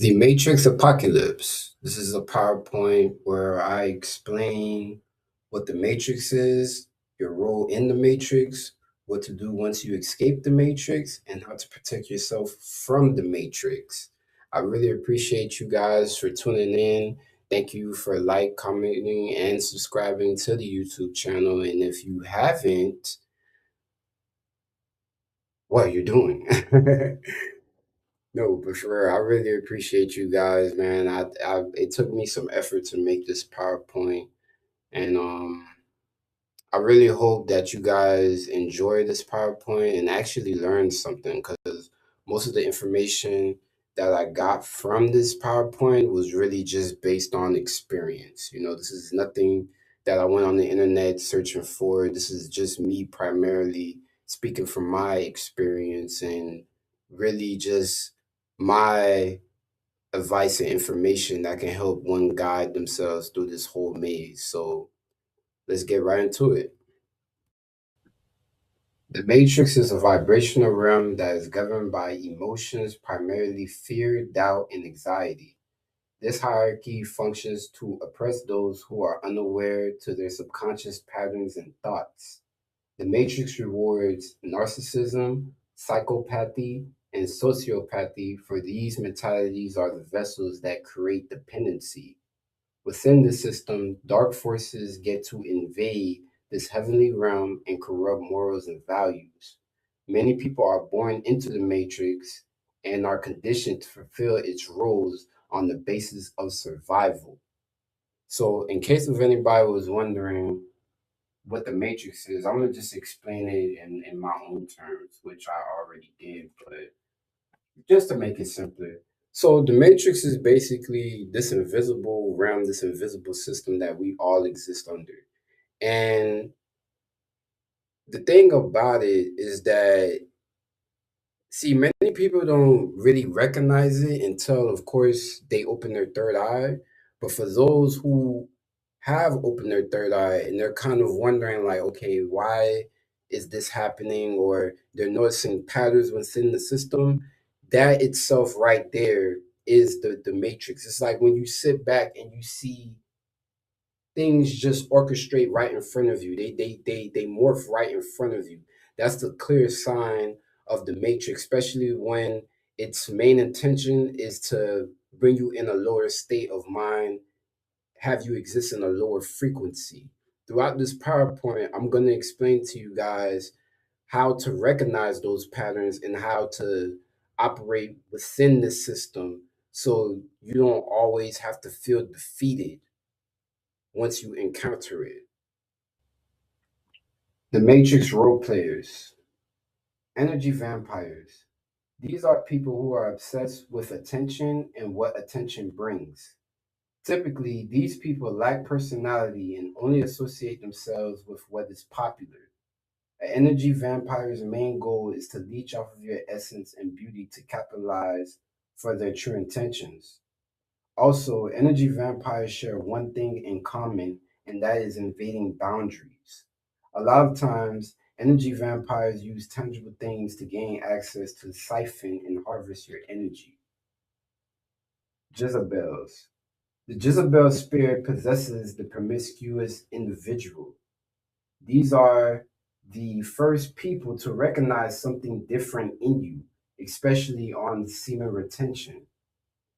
The Matrix Apocalypse. This is a PowerPoint where I explain what the Matrix is, your role in the Matrix, what to do once you escape the Matrix, and how to protect yourself from the Matrix. I really appreciate you guys for tuning in. Thank you for commenting, and subscribing to the YouTube channel. And if you haven't, what are you doing? No, for sure. I really appreciate you guys, man. It took me some effort to make this PowerPoint, and I really hope that you guys enjoy this PowerPoint and actually learn something, because most of the information that I got from this PowerPoint was really just based on experience. This is nothing that I went on the internet searching for. This is just me primarily speaking from my experience and really just my advice and information that can help one guide themselves through this whole maze. So let's get right into it. The matrix is a vibrational realm that is governed by emotions, primarily fear, doubt, and anxiety. This hierarchy functions to oppress those who are unaware to their subconscious patterns and thoughts. The matrix rewards narcissism, psychopathy, and sociopathy, for these mentalities are the vessels that create dependency. Within the system, dark forces get to invade this heavenly realm and corrupt morals and values. Many people are born into the matrix and are conditioned to fulfill its roles on the basis of survival. So, in case of anybody was wondering what the matrix is, I'm going to just explain it in my own terms, which I already did, but just to make it simpler. So the matrix is basically this invisible realm, this invisible system that we all exist under. And the thing about it is that, see, many people don't really recognize it until, of course, they open their third eye. But for those who have opened their third eye and they're kind of wondering, like, okay, why is this happening? Or they're noticing patterns within the system, that itself right there is the matrix. It's like when you sit back and you see things just orchestrate right in front of you. They morph right in front of you. That's the clear sign of the matrix, especially when its main intention is to bring you in a lower state of mind, have you exist in a lower frequency. Throughout this PowerPoint, I'm going to explain to you guys how to recognize those patterns and how to operate within the system so you don't always have to feel defeated once you encounter it. The Matrix role players, energy vampires. These are people who are obsessed with attention and what attention brings. Typically, these people lack personality and only associate themselves with what is popular. An energy vampire's main goal is to leech off of your essence and beauty to capitalize for their true intentions. Also, energy vampires share one thing in common, and that is invading boundaries. A lot of times, energy vampires use tangible things to gain access to siphon and harvest your energy. Jezebels. The Jezebel spirit possesses the promiscuous individual. These are the first people to recognize something different in you, especially on semen retention.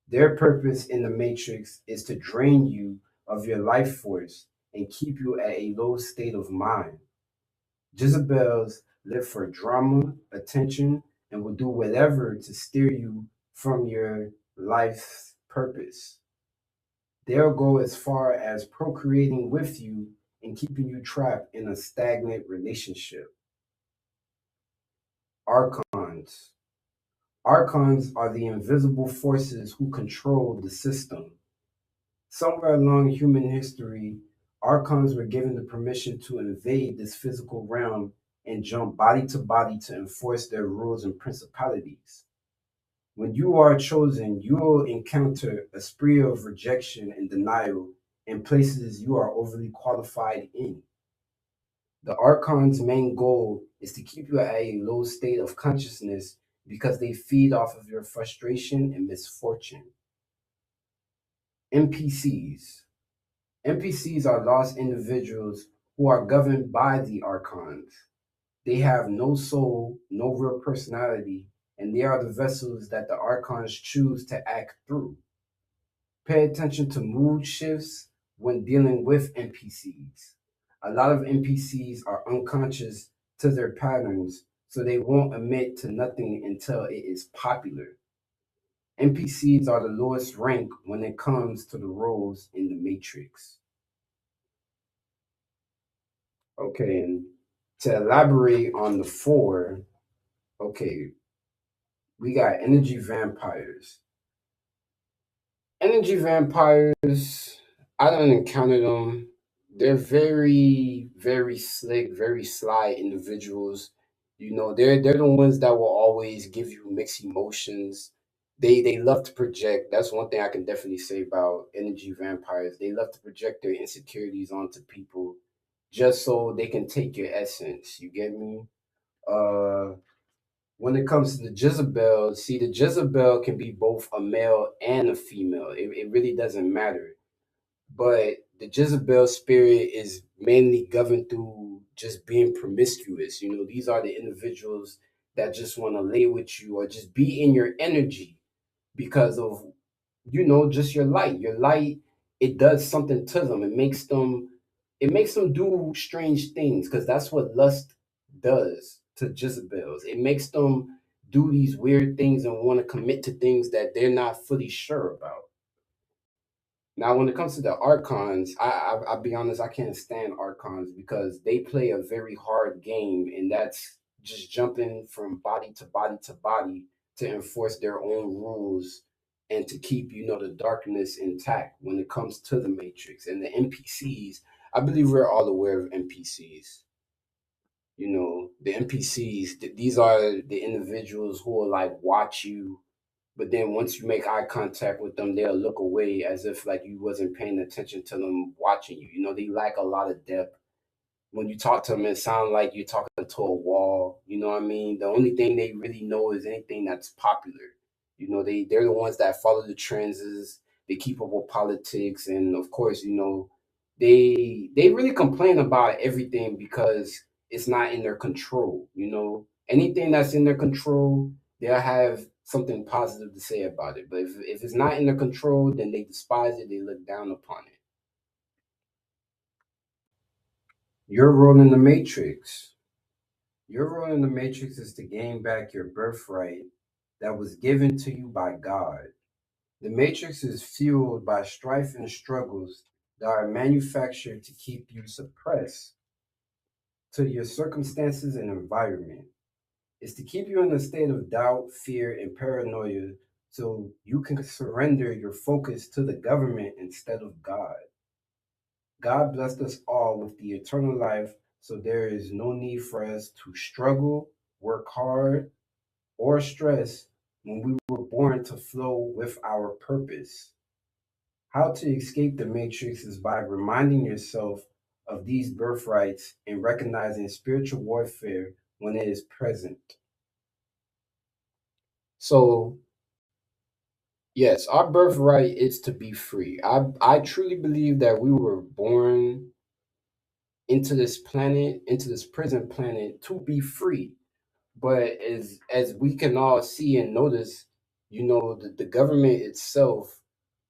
Their purpose in the matrix is to drain you of your life force and keep you at a low state of mind. Jezebels live for drama, attention, and will do whatever to steer you from your life's purpose. They'll go as far as procreating with you and keeping you trapped in a stagnant relationship. Archons. Archons are the invisible forces who control the system. Somewhere along human history, archons were given the permission to invade this physical realm and jump body to body to enforce their rules and principalities. When you are chosen, you will encounter a spree of rejection and denial in places you are overly qualified in. The archon's main goal is to keep you at a low state of consciousness because they feed off of your frustration and misfortune. NPCs. NPCs are lost individuals who are governed by the archons. They have no soul, no real personality, and they are the vessels that the archons choose to act through. Pay attention to mood shifts when dealing with NPCs. A lot of NPCs are unconscious to their patterns, so they won't admit to nothing until it is popular. NPCs are the lowest rank when it comes to the roles in the Matrix. Okay, and to elaborate on the four, okay, we got energy vampires. Energy vampires, I don't encounter them. They're very, very slick, very sly individuals. You know, they're the ones that will always give you mixed emotions. They love to project. That's one thing I can definitely say about energy vampires. They love to project their insecurities onto people just so they can take your essence. You get me? Uh when it comes to the Jezebel, see, the Jezebel can be both a male and a female. It really doesn't matter. But the Jezebel spirit is mainly governed through just being promiscuous. You know, these are the individuals that just want to lay with you or just be in your energy because of, just your light. Your light, it does something to them. It makes them do strange things because that's what lust does to Jezebels. It makes them do these weird things and want to commit to things that they're not fully sure about. Now, when it comes to the archons, I'll be honest, I can't stand archons because they play a very hard game, and that's just jumping from body to body to body to enforce their own rules and to keep, the darkness intact when it comes to the Matrix and the NPCs. I believe we're all aware of NPCs. The NPCs, these are the individuals who will like watch you, but then once you make eye contact with them, they'll look away as if like you wasn't paying attention to them watching you. They lack a lot of depth. When you talk to them, it sounds like you're talking to a wall. You know what I mean? The only thing they really know is anything that's popular. They're the ones that follow the trends. They keep up with politics, and of course, they really complain about everything because it's not in their control. Anything that's in their control, they'll have something positive to say about it. But if it's not in their control, then they despise it. They look down upon it. Your role in the Matrix. Your role in the Matrix is to gain back your birthright that was given to you by God. The Matrix is fueled by strife and struggles that are manufactured to keep you suppressed to your circumstances and environment. It's to keep you in a state of doubt, fear, and paranoia so you can surrender your focus to the government instead of God. God blessed us all with the eternal life, so there is no need for us to struggle, work hard, or stress when we were born to flow with our purpose. How to escape the matrix is by reminding yourself of these birthrights and recognizing spiritual warfare when it is present. So, yes, our birthright is to be free. I truly believe that we were born into this planet, into this prison planet to be free. But as we can all see and notice, the government itself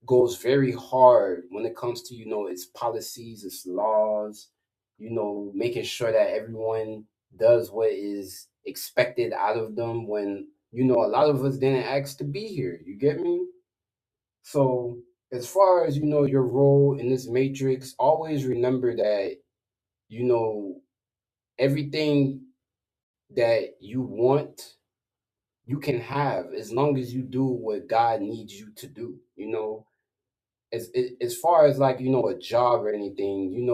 goes very hard when it comes to, its policies, its laws, making sure that everyone does what is expected out of them when, a lot of us didn't ask to be here. You get me? So as far as, your role in this matrix, always remember that, you know, everything that you want, you can have as long as you do what God needs you to do. As far as like a job or anything,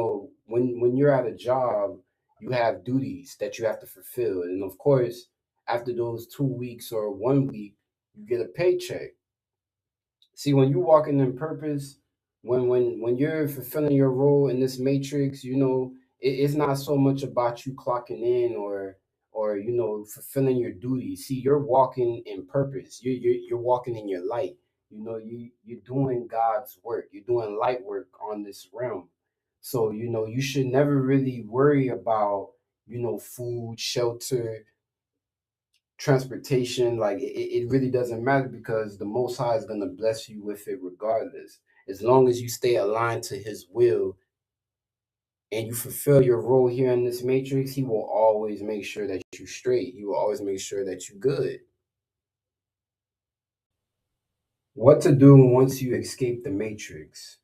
when you're at a job, you have duties that you have to fulfill, and of course, after those 2 weeks or 1 week, you get a paycheck. See, when you walking in purpose, when you're fulfilling your role in this matrix, it's not so much about you clocking in or fulfilling your duties. See, you're walking in purpose. You're walking in your light. you're doing God's work. You're doing light work on this realm. So, you should never really worry about, food, shelter, transportation. Like it really doesn't matter because the Most High is gonna bless you with it regardless. As long as you stay aligned to His will and you fulfill your role here in this matrix, He will always make sure that you straight. He will always make sure that you good. What to do once you escape the matrix?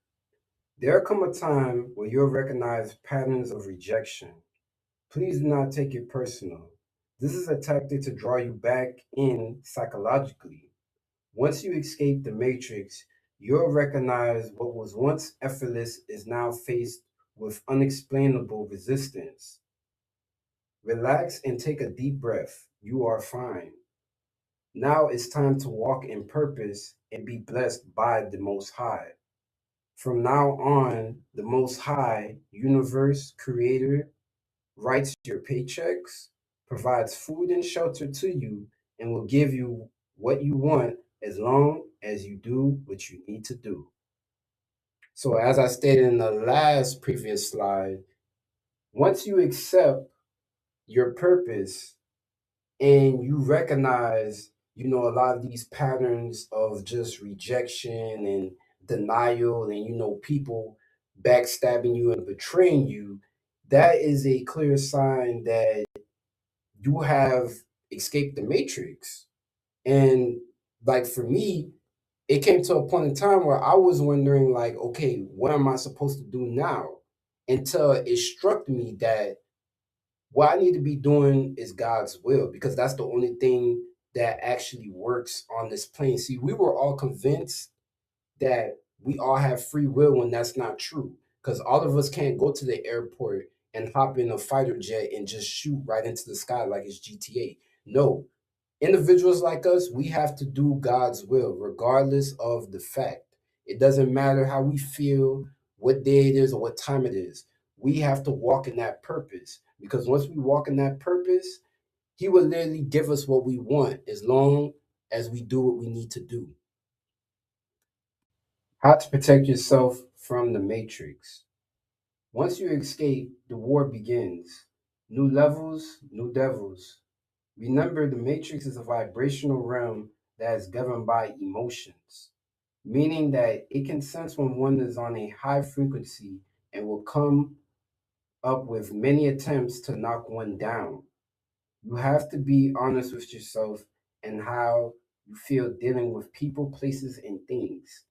There come a time where you'll recognize patterns of rejection. Please do not take it personal. This is a tactic to draw you back in psychologically. Once you escape the matrix, you'll recognize what was once effortless is now faced with unexplainable resistance. Relax and take a deep breath. You are fine. Now it's time to walk in purpose and be blessed by the Most High. From now on, the Most High, Universe, Creator, writes your paychecks, provides food and shelter to you, and will give you what you want as long as you do what you need to do. So, as I stated in the last previous slide, once you accept your purpose and you recognize, a lot of these patterns of just rejection and denial and, people backstabbing you and betraying you, that is a clear sign that you have escaped the matrix. And like for me, it came to a point in time where I was wondering, like, okay, what am I supposed to do now? Until it struck me that what I need to be doing is God's will, because that's the only thing that actually works on this plane. See, we were all convinced that we all have free will when that's not true, because all of us can't go to the airport and hop in a fighter jet and just shoot right into the sky like it's GTA. No, individuals like us, we have to do God's will, regardless of the fact. It doesn't matter how we feel, what day it is, or what time it is. We have to walk in that purpose because once we walk in that purpose, He will literally give us what we want as long as we do what we need to do. How to protect yourself from the matrix. Once you escape, the war begins. New levels, new devils. Remember, the matrix is a vibrational realm that is governed by emotions, meaning that it can sense when one is on a high frequency and will come up with many attempts to knock one down. You have to be honest with yourself and how you feel dealing with people, places, and things.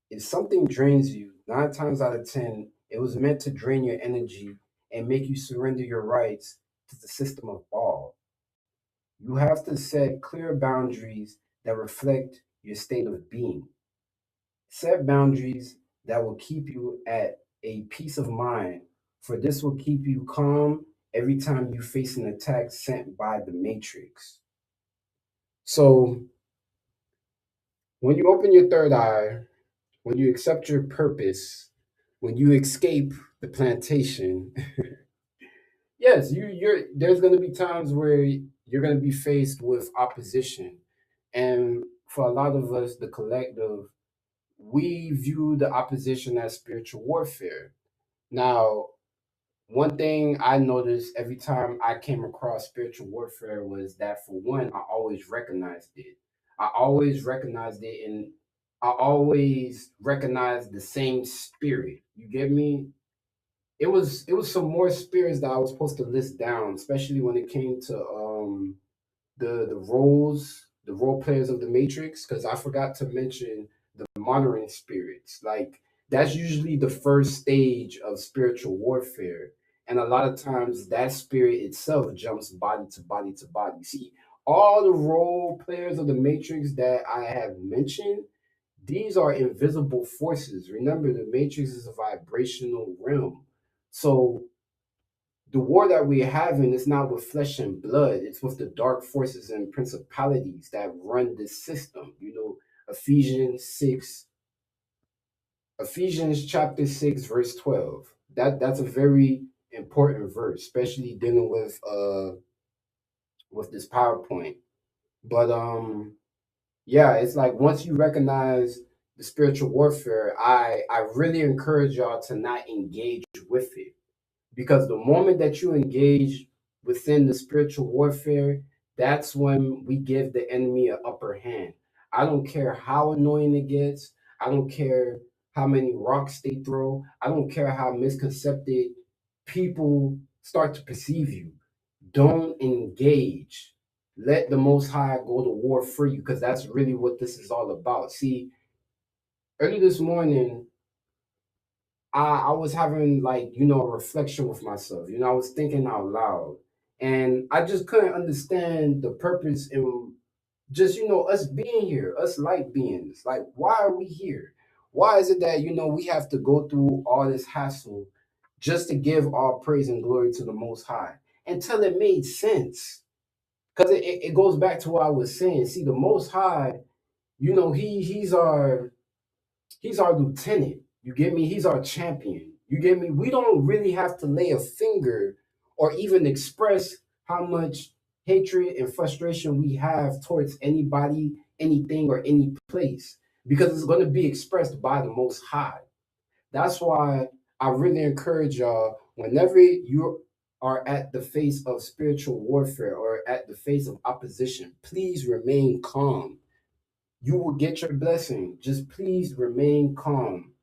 If something drains you, 9 times out of 10, it was meant to drain your energy and make you surrender your rights to the system of all. You have to set clear boundaries that reflect your state of being. Set boundaries that will keep you at a peace of mind, for this will keep you calm every time you face an attack sent by the Matrix. So, when you open your third eye, when you accept your purpose, when you escape the plantation, yes, there's going to be times where you're going to be faced with opposition. And for a lot of us, the collective, we view the opposition as spiritual warfare. Now, one thing I noticed every time I came across spiritual warfare was that, for one, I always recognized it. I always recognized it, and I always recognized the same spirit. You get me? It was some more spirits that I was supposed to list down, especially when it came to the role players of the Matrix, because I forgot to mention the monitoring spirits. Like, that's usually the first stage of spiritual warfare. And a lot of times that spirit itself jumps body to body to body. See, all the role players of the Matrix that I have mentioned, these are invisible forces. Remember, the Matrix is a vibrational realm. So the war that we're having is not with flesh and blood, it's with the dark forces and principalities that run this system. Ephesians 6, Ephesians chapter 6, verse 12. That's a very important verse, especially dealing with this PowerPoint. But yeah, it's like once you recognize the spiritual warfare, I really encourage y'all to not engage with it, because the moment that you engage within the spiritual warfare, that's when we give the enemy an upper hand. I don't care how annoying it gets. I don't care how many rocks they throw. I don't care how misconcepted people start to perceive you. Don't engage. Let the Most High go to war for you, because that's really what this is all about. See, early this morning, I was having, like, a reflection with myself. I was thinking out loud, and I just couldn't understand the purpose in just us being here, us light beings. Like, why are we here? Why is it that we have to go through all this hassle just to give all praise and glory to the Most High until it made sense? Because it goes back to what I was saying. See, the Most High, he's our lieutenant. You get me? He's our champion. You get me? We don't really have to lay a finger or even express how much hatred and frustration we have towards anybody, anything, or any place, because it's going to be expressed by the Most High. That's why I really encourage y'all, whenever you are at the face of spiritual warfare or at the face of opposition, please remain calm. You will get your blessing. Just please remain calm.